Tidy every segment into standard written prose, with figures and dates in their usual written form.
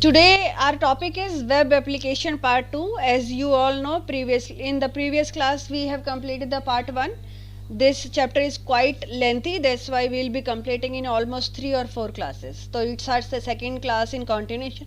Today our topic is web application part 2. As you all know, in the previous class we have completed the part 1. This chapter is quite lengthy, that's why we will be completing in almost 3 or 4 classes. So it starts the second class in continuation.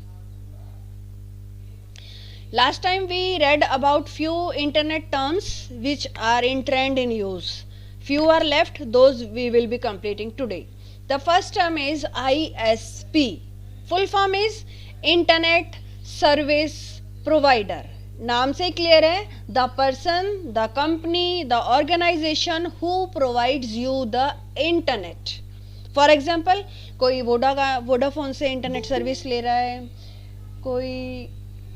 Last time we read about few internet terms which are in trend in use. Few are left, those we will be completing today. The first term is ISP. Full form is Internet Service Provider. नाम से clear है, the person, the company, the organisation who provides you the internet. For example, कोई Vodafone से internet service ले रहा है, कोई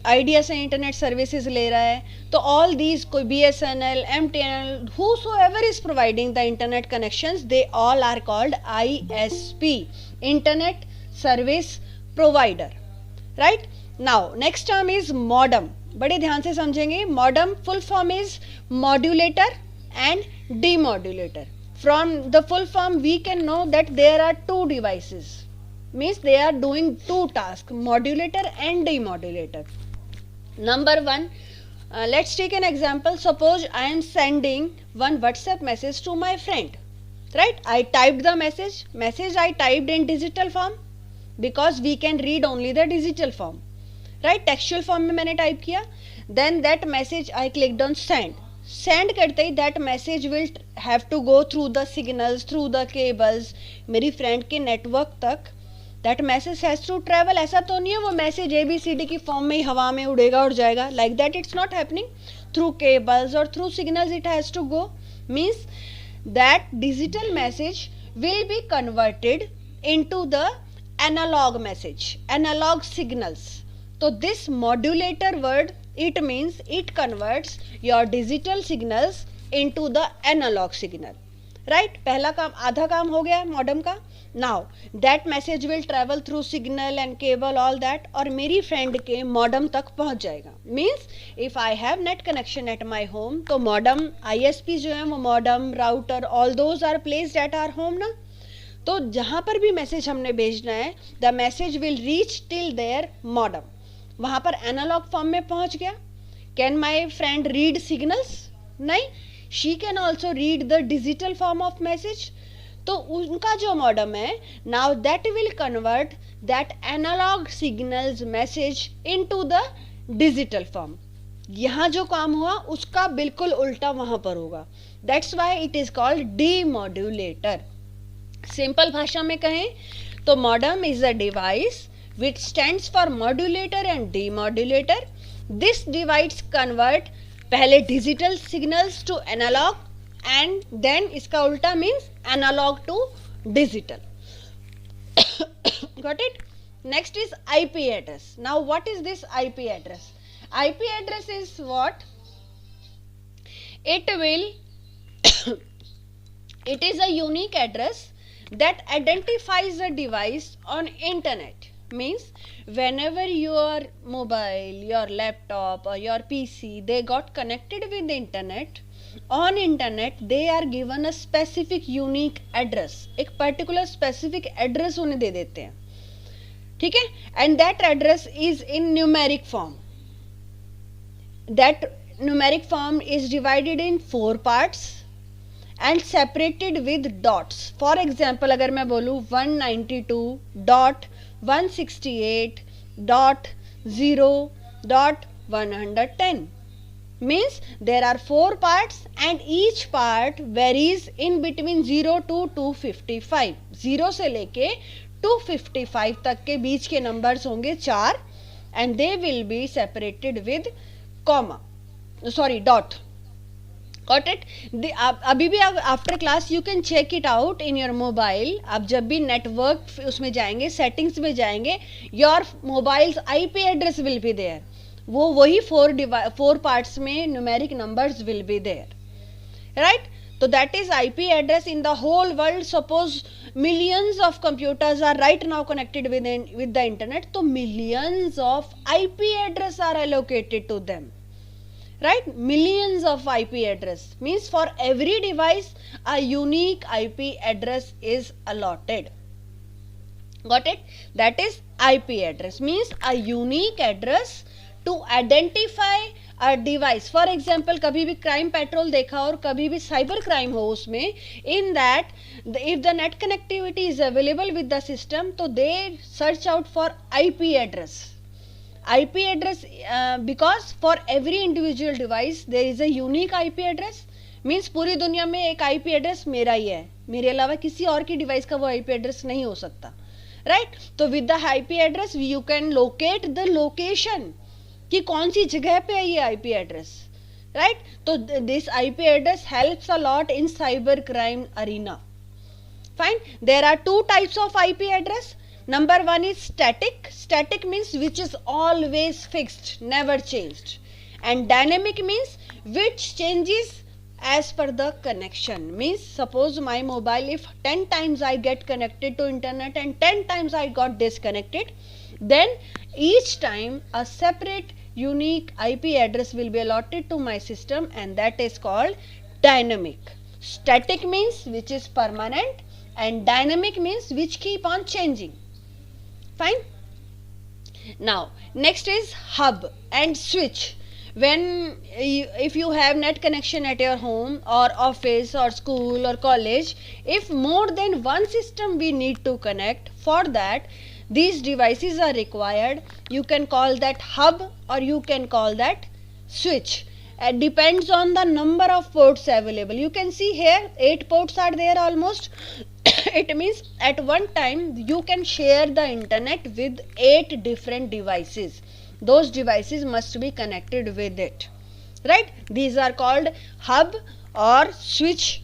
idea से इंटरनेट सर्विसेज ले रहा है, तो ऑल दीज, कोई BSNL, MTNL, whosoever is providing the internet connections, they all are called ISP, Internet Service Provider. Right? Now next term is modem. बड़े ध्यान से समझेंगे. Modem full form is modulator and demodulator. From the full form we can know that there are two devices, means they are doing two tasks, modulator and demodulator. Number one, let's take an example. Suppose I am sending one WhatsApp message to my friend. Right? I typed the message I typed in digital form because we can read only the digital form. Right? Textual form में मैंने type किया. Then that message I clicked on send. Send करते ही that message will have to go through the signals, through the cables, मेरी friend के network तक. That message has to travel. ऐसा तो नहीं है वो message ABCD की form में ही हवा में उड़ेगा और जाएगा. Like that it's not happening. Through cables or through signals it has to go. Means that digital message will be converted into the analog message, analog signals. So this modulator word, it means it converts your digital signals into the analog signal. Right? पहला काम, आधा काम हो गया modem का. Now that message will travel through signal and cable, all that, और मेरी friend के modem तक पहुंच जाएगा. Means if I have net connection at my home, तो modem, ISP जो है वो modem, router, all those are placed at our home ना. तो जहाँ पर भी मैसेज हमने भेजना है, the message will reach till there modem. वहाँ पर एनालॉग फॉर्म में पहुँच गया. Can my friend read signals? नहीं. She can also read the digital form of message. तो उनका जो मॉडम है, now that will convert that analog signals message into the digital form. यहाँ जो काम हुआ उसका बिल्कुल उल्टा वहाँ पर होगा. That's why it is called demodulator. Simple भाषा में कहें तो modem is a device which stands for modulator and demodulator. This device convert पहले digital signals to analog and then इसका उल्टा means analog to digital. Got it? Next is IP address. Now what is this IP address? IP address is what? it is a unique address that identifies a device on internet. Means whenever your mobile, your laptop or your PC, they got connected with the internet, on internet they are given a specific unique address. एक particular specific address उन्हें दे देते हैं. ठीक है? And that address is in numeric form. That numeric form is divided in 4 parts and separated with dots. For example, अगर मैं बोलूँ 192.168.0.110 means there are 4 parts and each part varies in between 0 to 255. 0 से लेके 255 तक के बीच के numbers होंगे 4 and they will be separated with dot. Got it? अभी भी after class you can check it out in your mobile. आप जब भी नेटवर्क उसमें जाएंगे, सेटिंग्स में जाएंगे, your mobiles IP address will be there. वो वही 4 पार्ट्स में numeric numbers will be there. Right? तो that is IP address in the whole world. Suppose millions of computers are right now connected with the internet, तो millions of IP address are allocated to them. Right? Millions of IP address means for every device a unique IP address is allotted. Got it? That is IP address means a unique address to identify a device. For example, कभी भी crime petrol देखा और कभी भी cyber crime हो उसमें, in that if the net connectivity is available with the system, तो they search out for IP address. IP address because for every individual device there is a unique IP address. Means पूरी दुनिया में एक IP address मेरा ही है, मेरे अलावा किसी और की डिवाइस का वो IP एड्रेस नहीं हो सकता, राइट? तो with the IP address you can locate the location कि कौन सी जगह पे है ये IP एड्रेस, राइट? तो this IP address helps a lot in cyber crime arena. Fine. There are two types of IP address. Number one is static. Static means which is always fixed, never changed. And dynamic means which changes as per the connection. Means suppose my mobile, if 10 times I get connected to internet and 10 times I got disconnected, then each time a separate unique IP address will be allotted to my system, and that is called dynamic. Static means which is permanent and dynamic means which keep on changing. Fine. Now next is hub and switch. If you have net connection at your home or office or school or college, if more than one system we need to connect, for that these devices are required. You can call that hub or you can call that switch. It depends on the number of ports available. You can see here 8 ports are there almost. It means at one time you can share the internet with 8 different devices. Those devices must be connected with it, right? These are called hub or switch.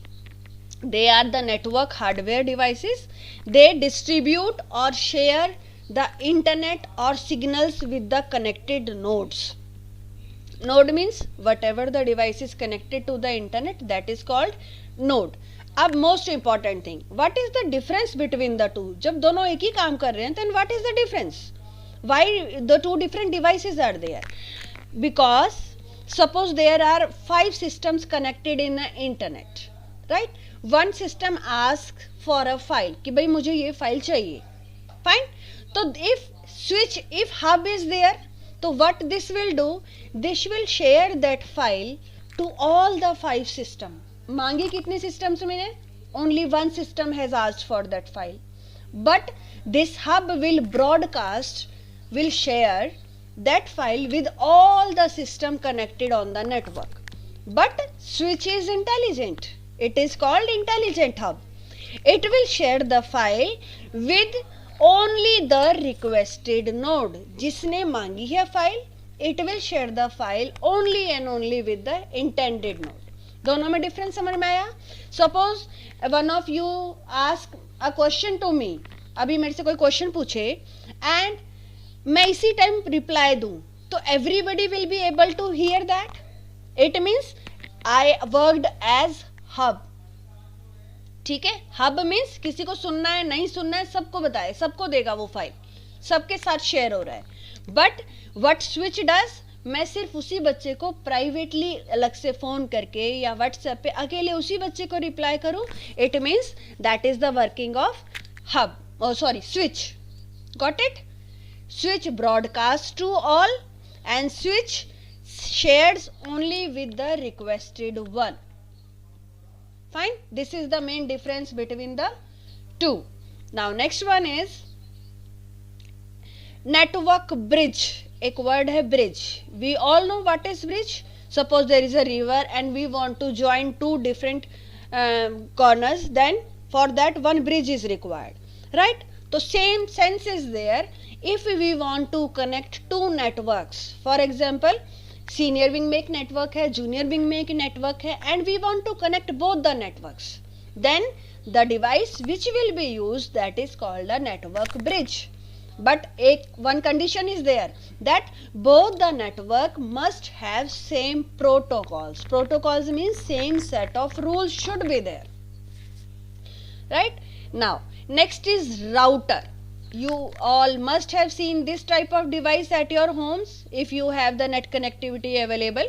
They are the network hardware devices. They distribute or share the internet or signals with the connected nodes. Node means whatever the device is connected to the internet, that is called node. अब most important thing, what is the difference between the two? जब दोनों एक ही काम कर रहे हैं, then what is the difference? Why the two different devices are there? Because suppose there are 5 systems connected in the internet, right? One system asks for a file कि भाई मुझे ये file चाहिए, fine? तो if hub is there, तो what this will do? This will share that file to all the 5 systems. मांगी कितने systems मैंने? Only one system has asked for that file. But this hub will share that file with all the system connected on the network. But switch is intelligent. It is called intelligent hub. It will share the file with only the requested node. जिसने मांगी है file, it will share the file only and only with the intended node. दोनों में difference समझ में आया? Suppose one of you ask a question to me. अभी मेरे से कोई क्वेश्चन पूछे एंड मैं इसी टाइम रिप्लाई दूं, तो everybody will be able to hear that. It means I worked as hub. ठीक है? हब मीन्स किसी को सुनना है नहीं सुनना है सबको बताए, सबको देगा वो फाइल, सबके साथ शेयर हो रहा है. बट व्हाट स्विच डज, मैं सिर्फ उसी बच्चे को प्राइवेटली अलग से फोन करके या व्हाट्सएप पे अकेले उसी बच्चे को रिप्लाई करूं. It means that is the working of hub, switch. Got it? Switch broadcasts to all and switch shares only with the requested one. Fine? This is the main difference between the two. Now next one is network bridge. एक word है bridge. We all know what is bridge. Suppose there is a river and we want to join two different corners, then for that one bridge is required, right? So same sense is there. If we want to connect two networks, for example senior wing में एक network है, junior wing में एक network है, and we want to connect both the networks, then the device which will be used, that is called a network bridge. But one condition is there, that both the network must have same protocols. Protocols means same set of rules should be there, right? Now next is router. You all must have seen this type of device at your homes if you have the net connectivity available,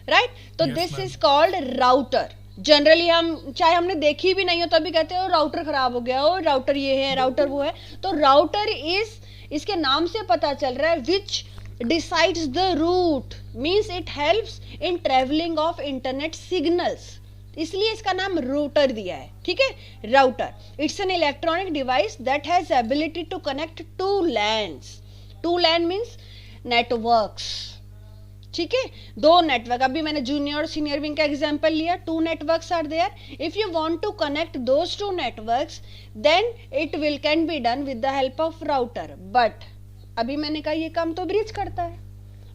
right? So yes, this is called router. Generally हम चाहे हमने देखी भी नहीं हो तभी कहते हो राउटर खराब हो गया, हो राउटर ये है राउटर वो है. तो राउटर इज इसके नाम से पता चल रहा है which decides the route, means it helps in travelling of internet signals, इसलिए इसका नाम रूटर दिया है, ठीक है, router. It's an electronic device that has ability to connect to LANs, two LAN means networks, ठीक है, दो नेटवर्क। अभी मैंने जूनियर और सीनियर विंग का एग्जांपल लिया, two networks are there, if you want to connect those two networks then it will can be done with the help of router. But अभी मैंने कहा ये काम तो ब्रिज करता है,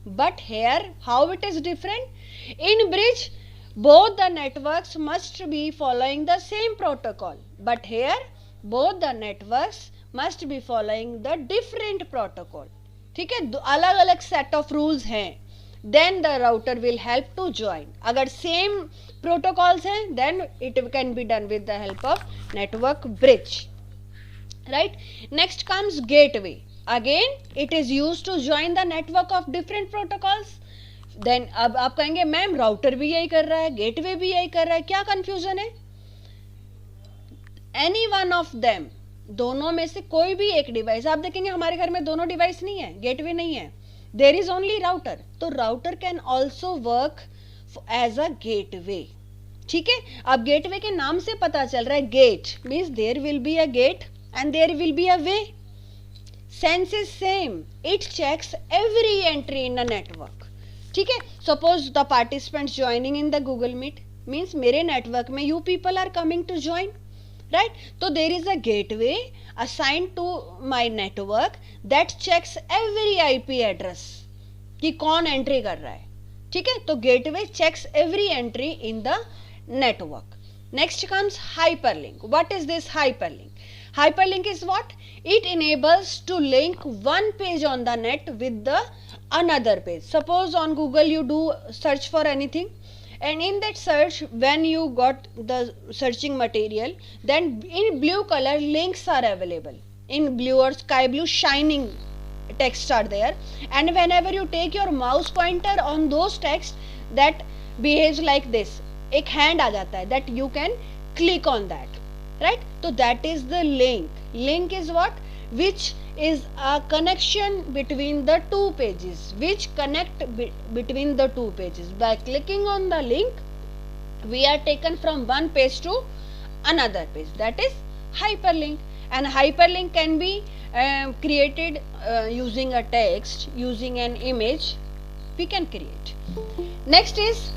but here how it is different, in bridge both the networks must be following the same protocol, but here both the networks must be following the different protocol, ठीक है, अलग अलग set of rules हैं, then the router will help to join। अगर same protocols हैं then it can be done with the help of network bridge, right? Next comes gateway, again it is used to join the network of different protocols। Then अब आप कहेंगे ma'am router भी यही कर रहा है, gateway भी यही कर रहा है, क्या कंफ्यूजन है? एनी वन ऑफ देम, दोनों में से कोई भी एक डिवाइस, आप देखेंगे हमारे घर में दोनों डिवाइस नहीं है, गेटवे नहीं है, देयर इज ओनली राउटर, तो router can also work as a gateway, ठीक है। अब गेटवे के नाम से पता चल रहा है gate means there will be a gate and there will be a way, sense is same, it checks every entry in a network, ठीक है। Suppose the participants joining in the Google Meet means मेरे network में you people are coming to join, right, तो there is a gateway assign to my network that checks every IP address कि कौन entry कर रहा है, ठीक है, तो gateway checks every entry in the network. Next comes hyperlink. What is this hyperlink? Hyperlink is what? It enables to link one page on the net with the another page. Suppose on Google you do search for anything, and in that search when you got the searching material, then in blue color links are available, in blue or sky blue shining text are there, and whenever you take your mouse pointer on those text that behaves like this, एक hand आ जाता है, that you can click on that, right? So that is the link. Link is what? Which is a connection between the two pages, which connect between the two pages. By clicking on the link we are taken from one page to another page, that is hyperlink. And hyperlink can be created using a text, using an image, we can create. Next is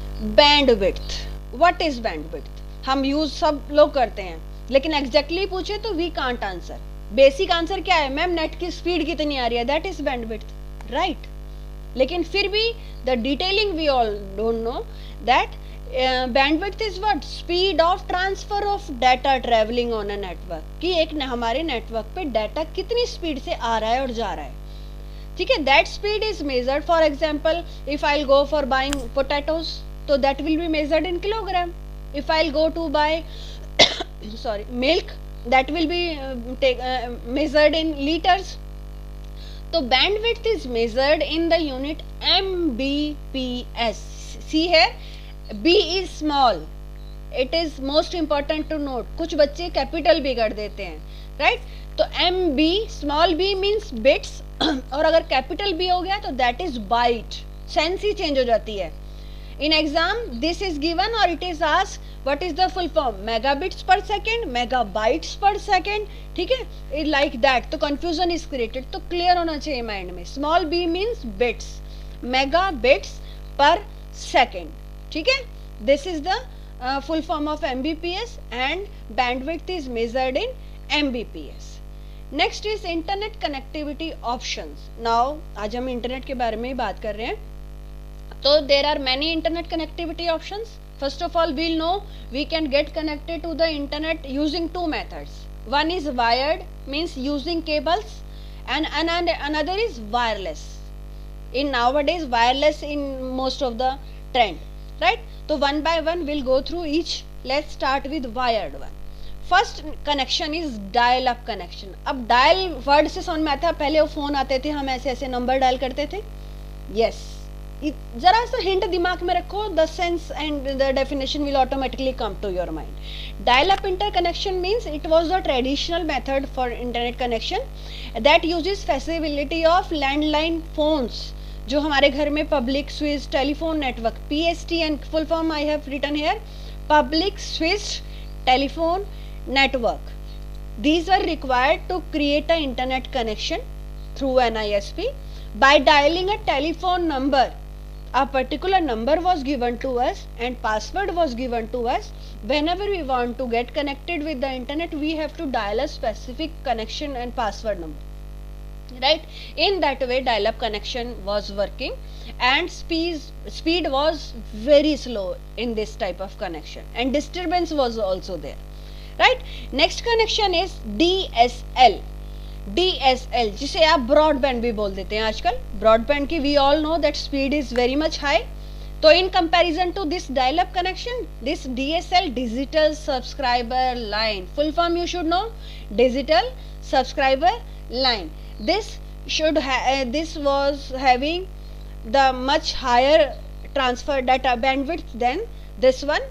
bandwidth. What is bandwidth? हम use सब लोग करते हैं, लेकिन exactly पूछे तो we can't answer. Basic answer क्या है? मैम नेट की स्पीड कितनी आ रही है, दैट इज बैंडविड्थ, राइट। लेकिन फिर भी the detailing we all don't know that bandwidth is what? Speed of transfer of data travelling on a network, कि एक हमारे नेटवर्क पे डाटा कितनी स्पीड से आ रहा है और जा रहा है, ठीक है। That speed is measured, for example if I will go for buying potatoes तो that will be measured in kilogram. If I will go to buy milk, that will be measured in liters. So bandwidth is measured in the unit Mbps. See here, B is small. It is most important to note. कुछ बच्चे capital भी कर देते हैं, right? तो MB, small b means bits और अगर capital B हो गया तो that is byte. Sense he change हो जाती है। In exam this is given or it is asked what is the full form? Megabits per second, megabytes per second, ठीक है, like that। तो confusion is created, तो clear होना चाहिए mind में। Small b means bits, megabits per second, ठीक है। This is the full form of Mbps and bandwidth is measured in Mbps. Next is internet connectivity options. Now आज हम internet के बारे में ही बात कर रहे हैं। So there are many internet connectivity options. First of all, we'll know we can get connected to the internet using two methods. One is wired, means using cables, and another is wireless. In nowadays, wireless in most of the trend, right? So one by one we'll go through each. Let's start with wired one. First connection is dial-up connection. अब dial word से समझ में आता है, पहले वो phone आते थे, हम ऐसे ऐसे नंबर डायल करते थे, yes. जरा सा हिंट दिमाग में रखो, the sense and the definition will automatically come to your mind. Dial up interconnection means it was the traditional method for internet connection that uses facility of landline phones. जो हमारे घर में public switch telephone network, PSTN full form I have written here, public switch telephone network. These were required to create an internet connection through an ISP. By dialing a telephone number, a particular number was given to us and password was given to us. Whenever we want to get connected with the internet, we have to dial a specific connection and password number. Right? In that way, dial-up connection was working, and speed was very slow in this type of connection, and disturbance was also there. Right? Next connection is DSL. DSL जिसे आप broadband भी बोल देते हैं आजकल. Broadband की we all know that speed is very much high. तो in comparison to this dial up connection, this DSL, digital subscriber line, full form you should know, digital subscriber line. This was having the much higher transfer data bandwidth than this one.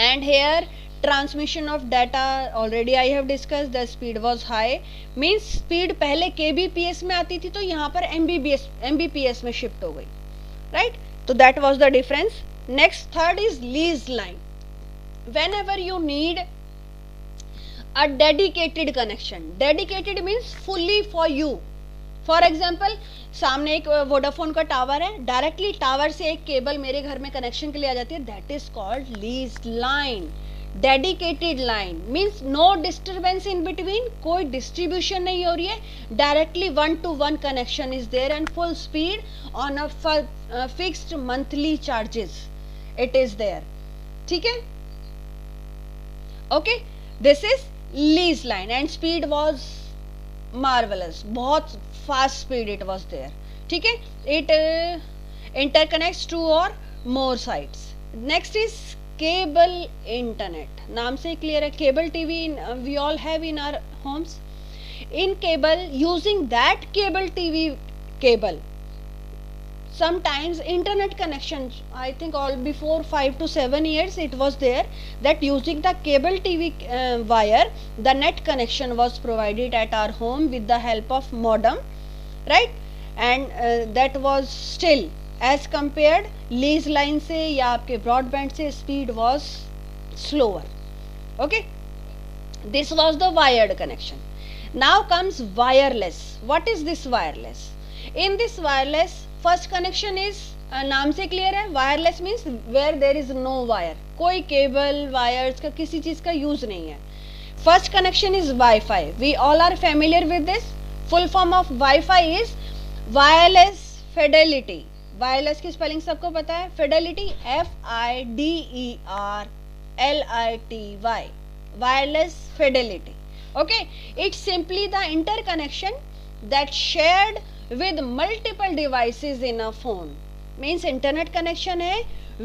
And here transmission of data already I have discussed, the speed was high. Means speed पहले kbps में आती थी, तो यहाँ पर mbps में shift हो गई. Right? So that was the difference. Next, third is lease line. Whenever you need a dedicated connection, dedicated means fully for you. For example, सामने एक वोडाफोन का टावर है, डायरेक्टली टावर से एक केबल मेरे घर में कनेक्शन के लिए आ जाती है, that is called lease line. Dedicated line means no disturbance in between, कोई डिस्ट्रीब्यूशन नहीं हो रही है, directly 1-to-1 connection is there and full speed on a fixed monthly charges it is there. ठीक है, okay. This is lease line and speed was marvellous, बहुत fast speed it was there. ठीक है, it interconnects 2 or more sites. Next is cable internet. नाम से clear है, cable TV we all have in our homes. In cable, using that cable TV cable, sometimes internet connections, I think all before 5 to 7 years it was there that using the cable TV wire, the net connection was provided at our home with the help of modem. Right? And that was still as compared lease line से या आपके broadband से speed was slower. Okay, this was the wired connection. Now comes wireless. What is this wireless? In this wireless, first connection is, नाम से clear है, wireless means where there is no wire, कोई cable wires का किसी चीज का use नहीं है. First connection is wifi. We all are familiar with this. Full form of wifi is wireless fidelity. Wireless की स्पेलिंग सबको पता है, fidelity FIDERLITY, wireless fidelity. Okay, it's simply the interconnection that shared with multiple devices in a phone. Means internet connection है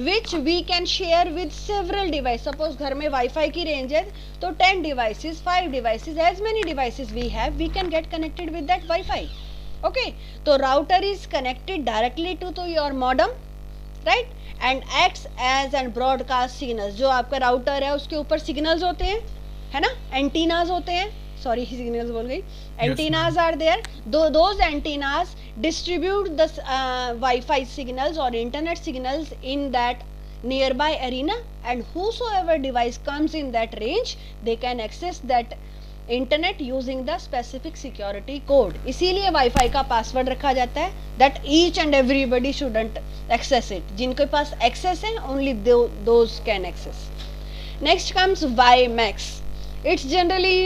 which we can share with several devices. Suppose घर में Wi-Fi की range है तो 10 devices, 5 devices, as many devices we have, we can get connected with that Wi-Fi. Okay, तो router is connected directly to your modem, right? And acts as and broadcast signals. जो आपका router है उसके ऊपर signals होते हैं, है ना, antennas होते हैं, sorry signals बोल गई, antennas are there. Those antennas distribute the Wi-Fi signals or internet signals in that nearby arena, and whosoever device comes in that range, they can access that internet using the specific security code. इसीलिए Wi-Fi का password रखा जाता है, that each and everybody shouldn't access it. जिनके पास access है, only those can access. Next comes WiMAX. It's generally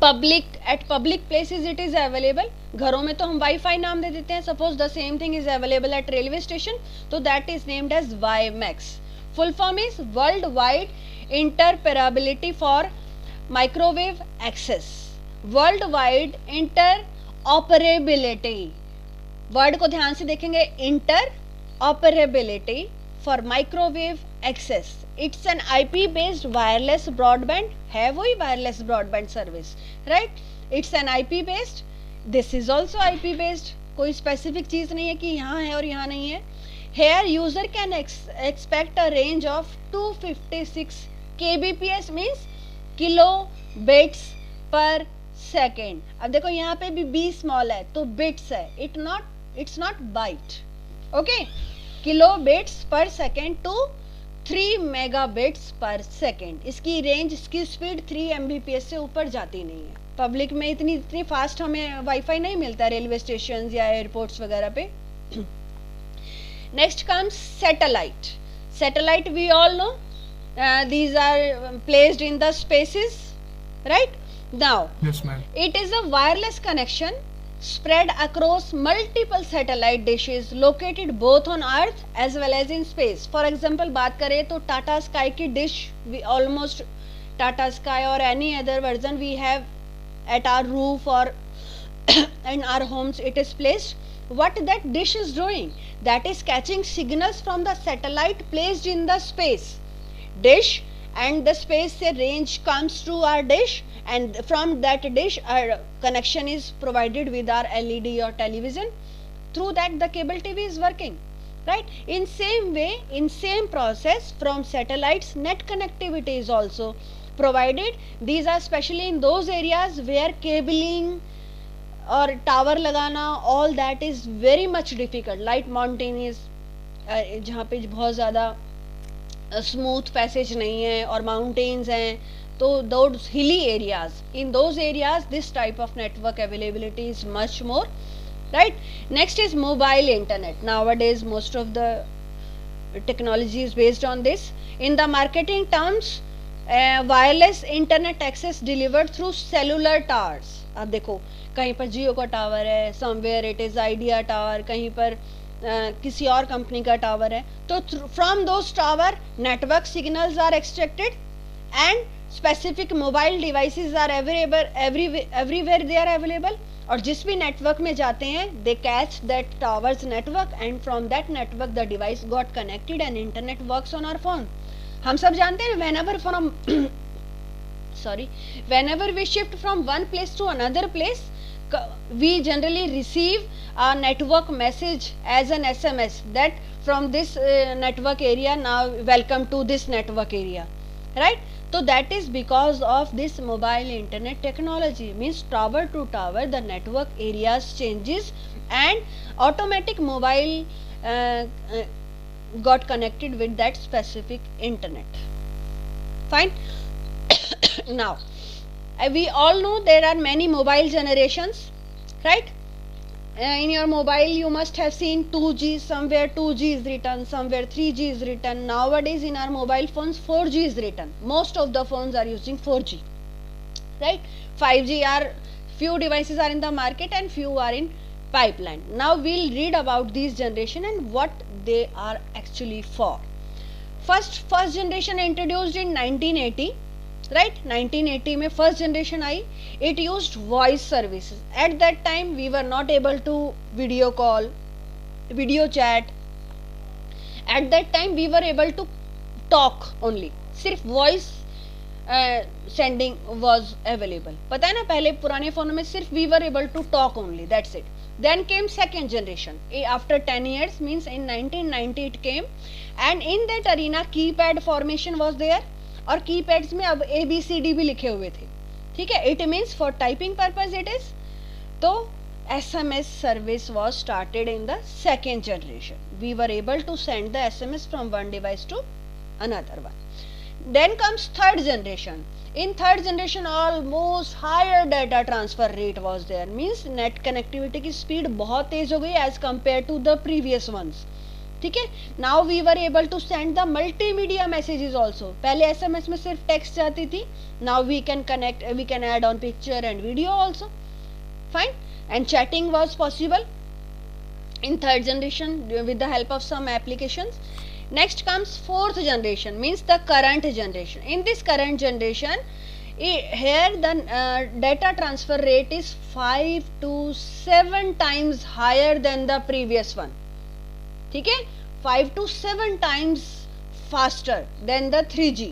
at public places it is available. घरों में तो हम वाईफाई नाम दे देते हैं. Suppose the same thing is available at railway station, तो that is named as WiMAX. Full form is Worldwide Interoperability for Microwave Access. Worldwide Interoperability, word को ध्यान से देखेंगे, Interoperability for Microwave Access. It's an IP based wireless broadband, है वही wireless broadband service, right? It's an IP based, this is also IP based कोई specific चीज़ नहीं है कि यहाँ है और यहाँ नहीं है. Here user can expect a range of 256 kbps means kilobits per second. अब देखो यहाँ पे भी b small है तो bits है, it's not byte. Okay, kilobits per second to 3 megabits per second. इसकी रेंज, इसकी स्पीड 3 mbps से ऊपर जाती नहीं है. पब्लिक में इतनी फास्ट हमें वाईफाई नहीं मिलता रेलवे स्टेशन या एयरपोर्ट्स वगैरह पे. Next comes satellite. Satellite we all know, these are placed in the spaces, right? Now, yes ma'am, it is a wireless connection spread across multiple satellite dishes located both on earth as well as in space. For example, बात करें तो Tata Sky की dish, we almost Tata Sky or any other version we have at our roof or in our homes it is placed. What that dish is doing, that is catching signals from the satellite placed in the space dish, and the space से range comes to our dish, and from that dish our connection is provided with our LED or television. Through that the cable TV is working, right? In same way, in same process, from satellites net connectivity is also provided. These are especially in those areas where cabling और tower लगाना all that is very much difficult. Like mountainous जहाँ पे बहुत ज़्यादा smooth passage नहीं है और mountains हैं, तो those hilly areas, in those areas this type of network availability is much more, right. Next is mobile internet. Nowadays most of the technology is based on this. In the marketing terms, wireless internet access delivered through cellular towers. अब देखो कहीं पर जियो का tower है, somewhere it is Idea tower, कहीं पर किसी और कंपनी का टावर है, तो from those tower network signals are extracted and specific mobile devices are everywhere they are available. और जिस भी नेटवर्क में जाते हैं they catch that towers network and from that network the device got connected and internet works on our phone. हम सब जानते हैं whenever we shift from one place to another place, we generally receive a network message as an SMS that from this network area now welcome to this network area, right? So that is because of this mobile internet technology. Means tower to tower the network areas changes and automatic mobile got connected with that specific internet. Fine. Now we all know there are many mobile generations, right? In your mobile you must have seen 2G, somewhere 2G is written, somewhere 3G is written. Nowadays in our mobile phones 4G is written. Most of the phones are using 4G, right? 5G are few devices are in the market and few are in pipeline. Now we'll read about these generation and what they are actually for. First generation introduced in 1980, right? 1980 में first generation आई. It used voice services. At that time we were not able to video call, video chat. At that time we were able to talk only. सिर्फ voice sending was available. पता है ना, पहले पुराने phone में सिर्फ we were able to talk only, that's it. Then came second generation after 10 years, means in 1990 it came, and in that arena keypad formation was there. और keypads में अब ABCD भी लिखे हुए थे, ठीक है. It means for typing purpose it is. तो SMS service was started in the second generation. We were able to send the SMS from one device to another one. Then comes third generation. In third generation almost higher data transfer rate was there. Means net connectivity की speed बहुत तेज हो गई as compared to the previous ones. ठीक है. Now we were able to send the multimedia messages also. पहले SMS में सिर्फ text जाती थी. Now we can connect, we can add on picture and video also. Fine. And chatting was possible in third generation with the help of some applications. Next comes fourth generation, means the current generation. In this current generation, here the data transfer rate is 5 to 7 times higher than the previous one. ठीक है, 5 to 7 times faster than the 3G.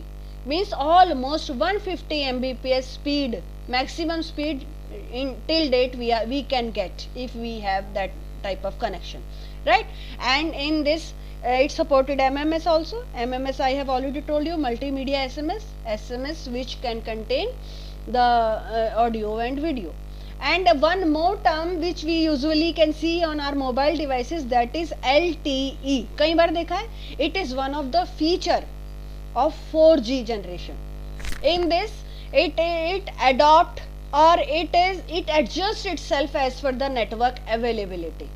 Means almost 150 Mbps speed, maximum speed in till date we can get if we have that type of connection, right? And in this it supported MMS also. MMS I have already told you, multimedia SMS which can contain the audio and video. And one more term which we usually can see on our mobile devices, that is LTE. कई बार देखा है, it is one of the feature of 4G generation. In this it adopt or it adjusts itself as per the network availability,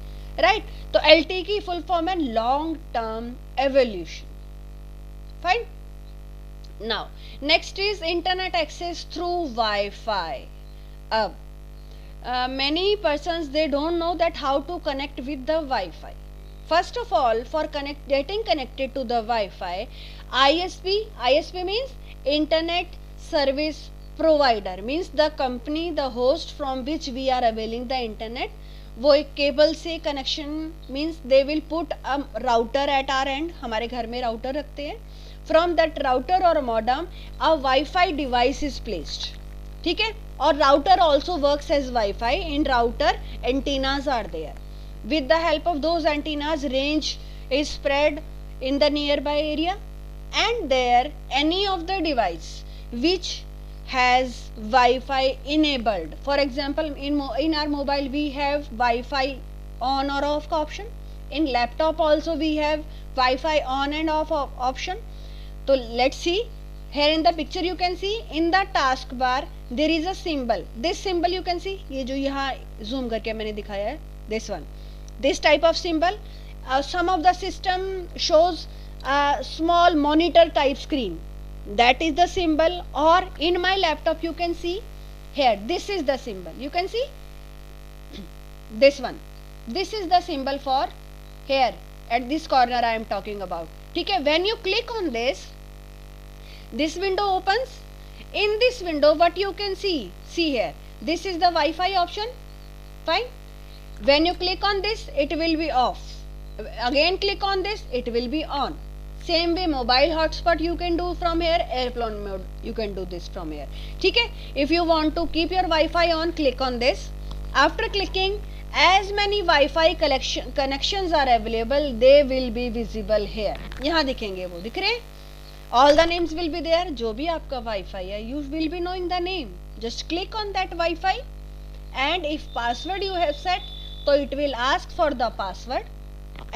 right? तो LTE की full form है long term evolution. Fine. Now next is internet access through Wi-Fi. Many persons, they don't know that how to connect with the Wi-Fi. First of all, for getting connected to the Wi-Fi, ISP means internet service provider, means the company, the host from which we are availing the internet. वो एक cable से connection, means they will put a router at our end, हमारे घर में router रखते हैं. From that router और modem a wifi device is placed. ठीक है, और router also works as wifi. In router antennas are there. with the help of those antennas, range is spread in the nearby area, and there any of the device which has Wi-Fi enabled. For example, in our mobile we have Wi-Fi on or off option. In laptop also we have Wi-Fi on and off option. So let's see. Here in the picture you can see in the taskbar there is a symbol. This symbol you can see, ये जो यहाँ zoom करके मैंने दिखाया है, this one. This type of symbol. Some of the system shows a small monitor type screen. That is the symbol. Or in my laptop you can see here. This is the symbol. You can see this one. This is the symbol for here at this corner I am talking about. ठीक है. When you click on this, this window opens. In this window what you can see here, this is the Wi-Fi option. Fine. When you click on this it will be off. Again click on this, it will be on. Same way mobile hotspot you can do from here, airplane mode you can do this from here. ठीक है. If you want to keep your Wi-Fi on, click on this. After clicking, as many Wi-Fi connections are available, they will be visible here. यहाँ दिखेंगे, वो दिख रहे. All the names will be there. जो भी आपका Wi-Fi है, you will be knowing the name. Just click on that Wi-Fi, and if password you have set, so it will ask for the password.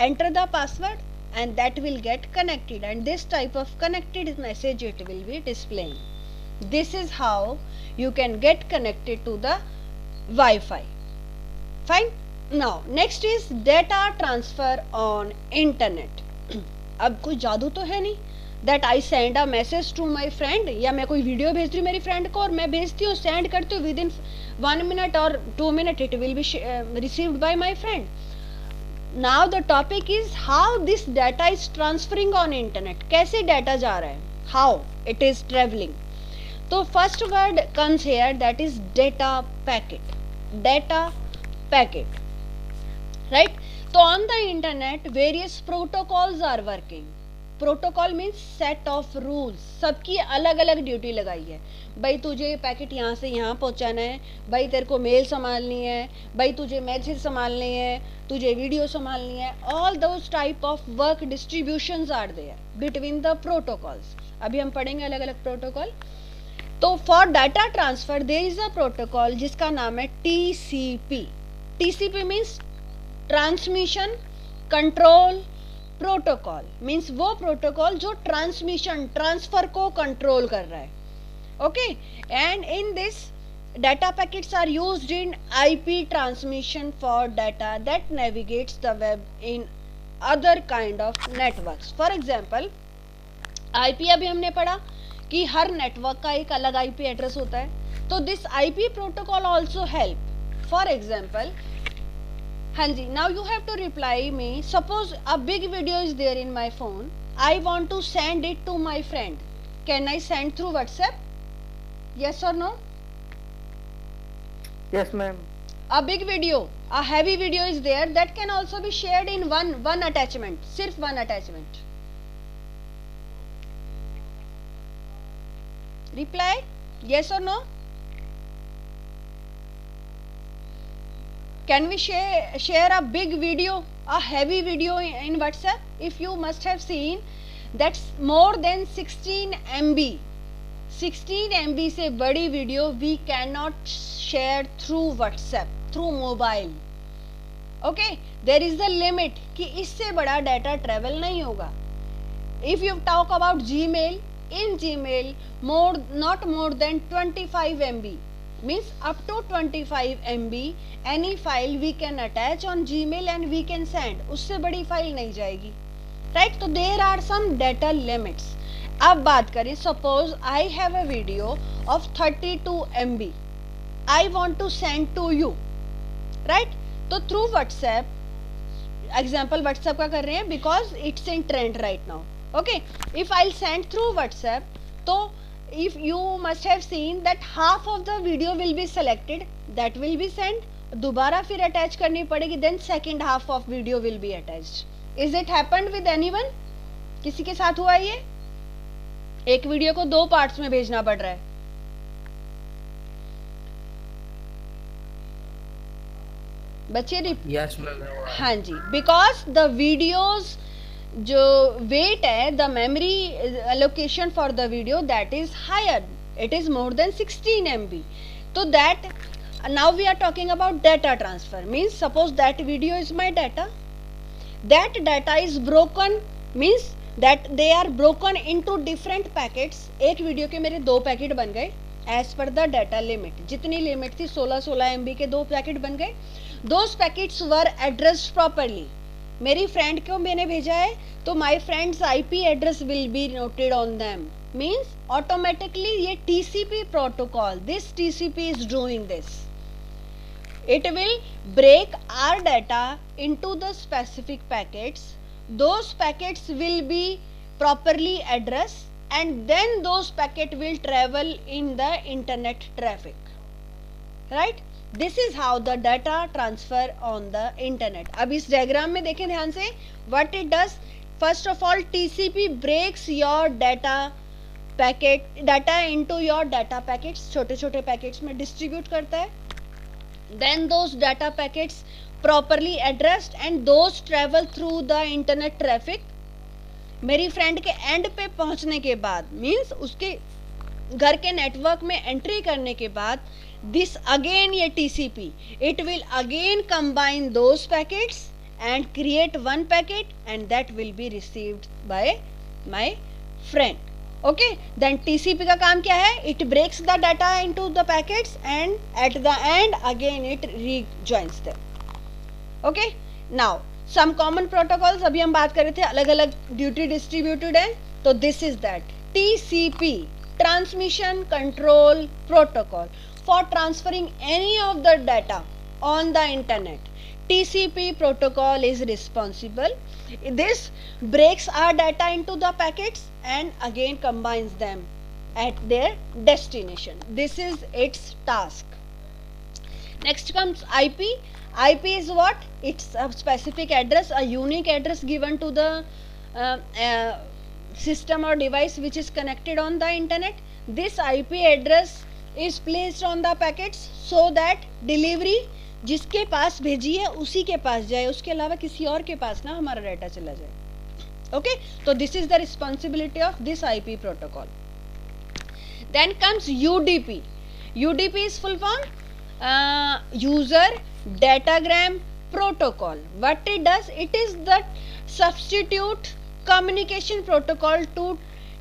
Enter the password and that will get connected, and this type of connected message it will be displaying. This is how you can get connected to the Wi-Fi. Fine. Now next is data transfer on internet. अब कोई जादू तो है नहीं that I send a message to my friend, या मैं कोई video भेज रही हूँ मेरी फ्रेंड को और मैं भेजती हूँ, सेंड करती हूँ, विद इन 1 minute और 2 minutes it will be received by my friend. Now the topic is how this data is transferring on internet. कैसे डाटा जा रहा है, how it is traveling. तो first word comes here, that is data packet. Data packet, right? So on the internet various protocols are working. Protocol means set of rules. सबकी अलग अलग duty लगाई है. भाई तुझे पैकेट यहाँ से यहाँ पहुँचाना है, भाई तेरे को मेल संभालनी है, भाई तुझे मैसेज संभालनी है, तुझे वीडियो संभालनी है. All those type of work distributions are there between the protocols. अभी हम पढ़ेंगे अलग अलग प्रोटोकॉल. तो for data transfer there is a protocol जिसका नाम है TCP. TCP means transmission control protocol. Means वो प्रोटोकॉल जो ट्रांसमिशन ट्रांसफर को कंट्रोल कर रहा है. Okay. And in this data packets are used in IP transmission for data that navigates the web in other kind of networks. For example, IP अभी हमने पढ़ा कि हर नेटवर्क का एक अलग IP एड्रेस होता है. तो this IP protocol also help. For example, हाँ जी, now you have to reply me. Suppose a big video is there in my phone. I want to send it to my friend. Can I send through WhatsApp? Yes or no? Yes, ma'am. A big video, a heavy video is there that can also be shared in one attachment. सिर्फ one attachment. Reply yes or no? Can we share a big video, a heavy video in WhatsApp? If you must have seen, that's more than 16 MB. 16 MB से बड़ी video we cannot share through WhatsApp, through mobile. Okay, there is a limit कि इससे बड़ा data travel नहीं होगा. If you talk about Gmail, in Gmail not more than 25 MB, means up to 25 MB any file we can attach on Gmail and we can send. उससे बड़ी file नहीं जाएगी, right? तो there are some data limits. अब बात करें, suppose I have a video of 32 MB, I want to send to you, right? तो through WhatsApp, example WhatsApp का कर रहे हैं because it's in trend right now. Okay, if I'll send through WhatsApp, तो if you must have seen that half of the video will be selected, that will be sent, दोबारा फिर attach करनी पड़ेगी, then second half of video will be attached. Is it happened with anyone? किसी के साथ हुआ ये? एक वीडियो को 2 पार्ट्स में भेजना पड़ रहा है. बच्चे yes, हाँ जी, because the videos जो वेट है, the memory allocation for the video that is higher, it is more than 16 MB. तो that now we are talking about data transfer, means suppose that video is my data, that data is broken, means that they are broken into different packets. एक video के मेरे 2 packet बन गए as per the data limit. जितनी limit थी 16 MB के 2 packet बन गए. Those packets were addressed properly. मेरी फ्रेंड को मैंने भेजा है तो my friend's IP address will be noted on them, means automatically ये TCP protocol, this TCP is doing this. It will break our data into the specific packets. Those packets will be properly address and then those packet will travel in the internet traffic, right? This is how the data transfer on the internet. अब इस diagram में देखें ध्यान से, what it does. First of all TCP breaks your data packet, data into your data packets, छोटे छोटे packets में distribute करता है. Then those data packets properly addressed and those travel through the internet traffic. मेरी friend के end पे पहुंचने के बाद, मीन्स उसके घर के नेटवर्क में एंट्री करने के बाद, this again ये TCP, it will again combine those packets and create one packet and that will be received by my friend. Okay, then TCP का काम क्या है? It breaks the data into the packets and at the end again it rejoins them. Okay, now some common protocols अभी हम बात कर रहे थे, अलग अलग ड्यूटी डिस्ट्रीब्यूटेड है. तो this is that TCP, Transmission Control Protocol, for transferring any of the data on the internet. TCP protocol is responsible. This breaks our data into the packets and again combines them at their destination. This is its task. Next comes IP. IP is what? It's a specific address, a unique address given to the system or device which is connected on the internet. This IP address is placed on the packets so that delivery जिसके पास भेजी है उसी के पास जाए, उसके अलावा किसी और के पास ना हमारा डाटा चला जाए. ओके, तो this is the responsibility of this IP protocol. Then comes UDP. UDP is full form user datagram protocol. What it does, it is the substitute communication protocol to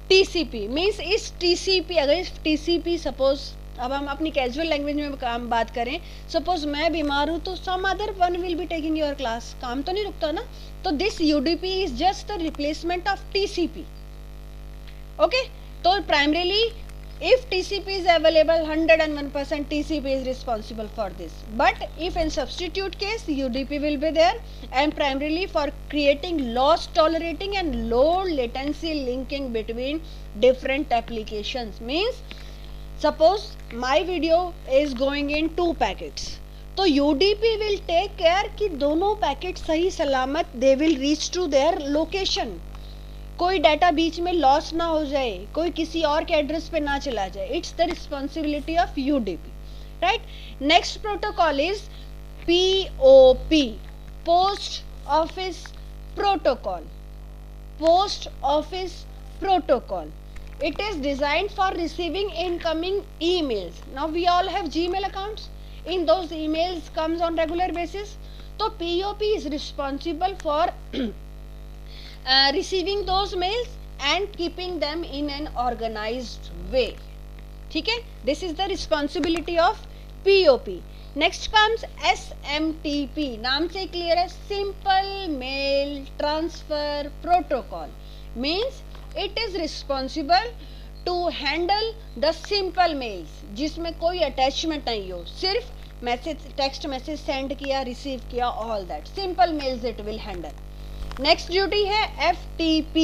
TCP. Means इस TCP, अगर इस TCP suppose, अब हम अपनी casual language में काम बात करें, सपोज मैं बीमार हूँ तो some other one will be taking your class, काम तो नहीं रुकता ना. तो this UDP is just the replacement of TCP. Okay, तो primarily if TCP is available, 101% TCP is responsible for this. But if in substitute case, UDP will be there, and primarily for creating loss tolerating and low latency linking between different applications. Means suppose my video is going in 2 packets, तो UDP will take care कि दोनों packet सही सलामत they will reach to their location. कोई data बीच में loss ना हो जाए, कोई किसी और के एड्रेस पे ना चला जाए. It's the responsibility of UDP, right? Next protocol is POP, Post Office Protocol. Post Office Protocol. It is designed for receiving incoming emails. Now we all have Gmail accounts. In those emails comes on regular basis. So POP is responsible for receiving those mails and keeping them in an organized way. ठीक है, this is the responsibility of POP. Next comes SMTP. नाम से clear है, Simple Mail Transfer Protocol. Means it is responsible to handle the simple mails जिसमें कोई attachment नहीं हो, सिर्फ मैसेज, टेक्स्ट मैसेज सेंड किया, रिसीव किया, all that simple mails it will handle. Next duty है FTP,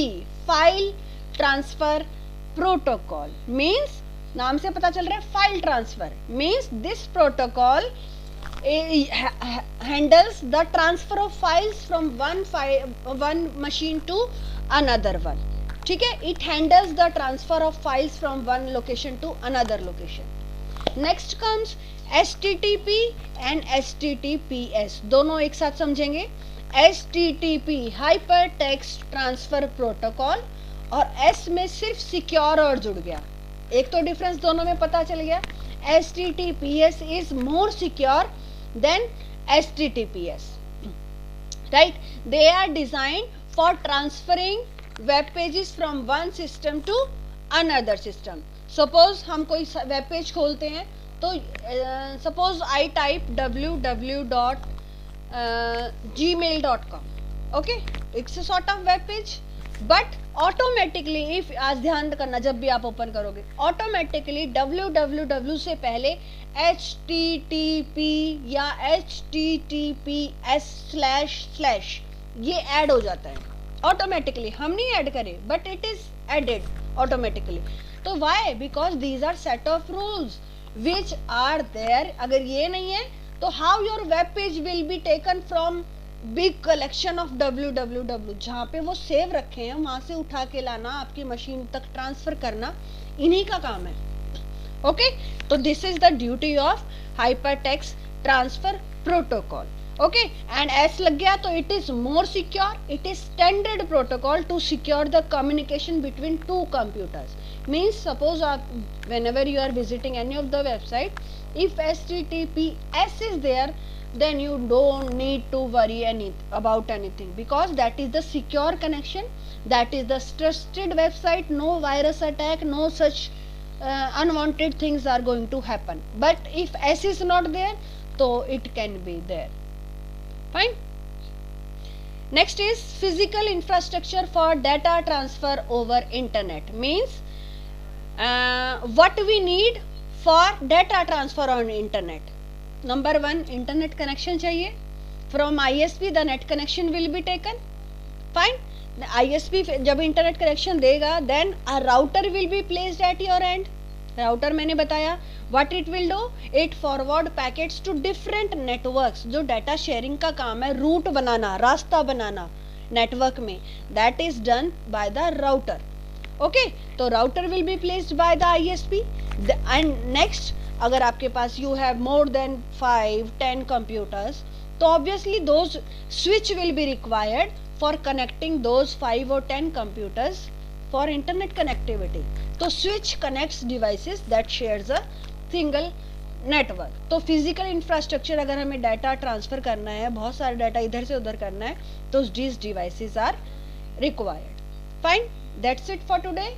file transfer protocol. Means नाम से पता चल रहा है file transfer, means this protocol handles the transfer of files from one machine to another one. ठीक है, it handles the transfer of files from one location to another location. Next comes HTTP and HTTPS, दोनों एक साथ समझेंगे। HTTP hyper text transfer protocol, और S में सिर्फ secure और जुड़ गया, एक तो डिफरेंस दोनों में पता चल गया। HTTPS is more secure than HTTPS, right? They are designed for transferring web pages from one system to another system. Suppose हम कोई वेब पेज खोलते हैं, तो suppose I type www.gmail.com, okay, it's a sort of web page, but automatically if आज ध्यान करना, जब भी आप ओपन करोगे automatically www से पहले http या https/ ये ऐड हो जाता है ऑटोमेटिकली, हम नहीं ऐड करें but it is added automatically. तो why? Because these are set of rules which are there. अगर ये नहीं है तो how your web page will be taken from big collection of www, जहाँ पे वो सेव रखे हैं वहां से उठा के लाना, आपकी मशीन तक ट्रांसफर करना, इन्हीं का काम है। ओके, तो this is the duty of hypertext transfer protocol. Okay, and S लग गया तो it is more secure, it is standard protocol to secure the communication between two computers. Means suppose आप whenever you are visiting any of the website, if HTTPS is there, then you don't need to worry about anything, because that is the secure connection, that is the trusted website, no virus attack, no such unwanted things are going to happen. But if S is not there, so it can be there. Fine. Next is physical infrastructure for data transfer over internet. Means what we need for data transfer on internet. Number 1, internet connection चाहिए. From ISP the net connection will be taken. Fine. The ISP जब internet connection देगा, then a router will be placed at your end. Router मैंने बताया what it will do, it forward packets to different networks. जो data sharing का काम है, route बनाना, रास्ता बनाना network में, that is done by the router. Okay, तो router will be placed by the ISP. And next, अगर आपके पास you have more than 5-10 computers, तो obviously those switch will be required for connecting those 5 or 10 computers for internet connectivity. तो switch connects devices that shares a single network. तो physical infrastructure, अगर हमें data transfer करना है, बहुत सारा data इधर से उधर करना है, तो these devices are required. Fine, that's it for today.